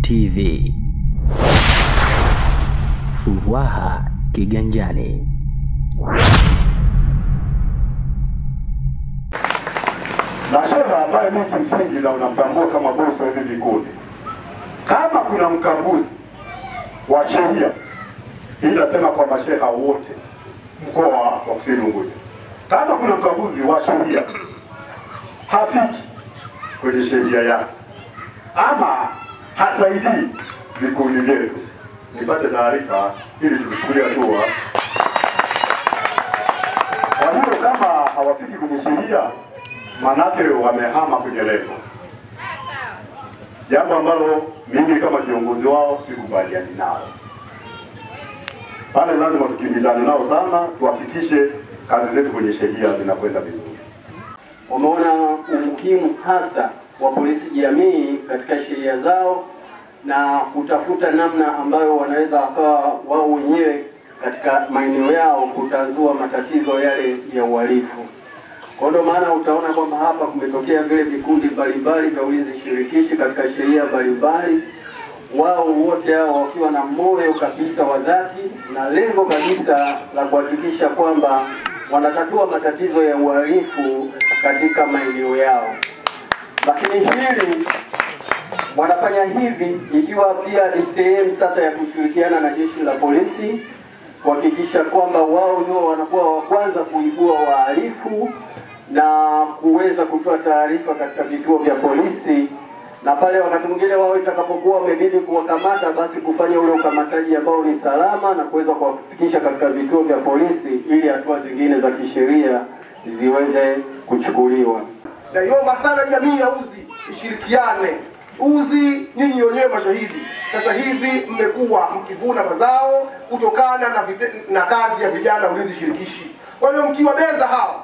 TV. Furaha kiganjani. Na shehe ambaye mtu msingi na unamtambua kama bosi wa hivi vikundi, kama kuna mkaguzi wa sheria, hii nasema kwa masheha wote mkoa wa Kusini Unguja, kama kuna mkaguzi wa sheria hafiki kwenye sheria yake ama hasaidii vikundi vyetu, nipate taarifa ili tuchukulie hatua. Kwa hiyo kama hawafiki kwenye sheria, manake wamehama kwenye levo, jambo ambalo mimi kama kiongozi wao sikubaliani nao. Pale lazima tukimbizane nao sana, tuhakikishe kazi zetu kwenye sheria zinakwenda vizuri. Wameona umuhimu hasa wa polisi jamii katika sheria zao na kutafuta namna ambayo wanaweza wakawa wao wenyewe katika maeneo yao kutanzua matatizo yale ya uhalifu. Kwa ndio maana utaona kwamba hapa kumetokea vile vikundi mbalimbali vya ulinzi shirikishi katika sheria mbalimbali, wao wote hao wakiwa na moyo kabisa wa dhati na lengo kabisa la kuhakikisha kwamba wanatatua matatizo ya uhalifu katika maeneo yao. Lakini hili wanafanya hivi ikiwa pia ni sehemu sasa ya kushirikiana na jeshi la polisi kuhakikisha kwamba wao ndio wanakuwa wa kwanza kuibua wahalifu na kuweza kutoa taarifa katika vituo vya polisi, na pale wakati mwingine wao itakapokuwa wamebidi kuwakamata, basi kufanya ule ukamataji ambao ni salama na kuweza kuwafikisha katika vituo vya polisi ili hatua zingine za kisheria ziweze kuchukuliwa. Na yomba sana jamii ya Uzi ishirikiane. Uzi nyinyi wenyewe mashahidi, sasa hivi mmekuwa mkivuna mazao kutokana na kazi ya vijana ulinzi shirikishi. Kwa hiyo mkiwabeza hawa,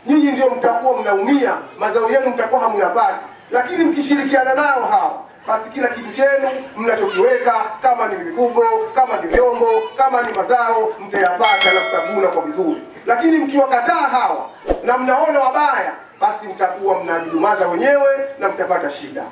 nyinyi ndio mtakuwa mnaumia, mazao yenu mtakuwa hamuyapati. Lakini mkishirikiana nao hawa, basi kila kitu chenu mnachokiweka, kama ni mifugo, kama ni vyombo, kama ni mazao, mtayapata na mtavuna kwa vizuri. Lakini mkiwakataa hawa na mnaona wabaya, basi mtakuwa mnajidumaza wenyewe na mtapata shida.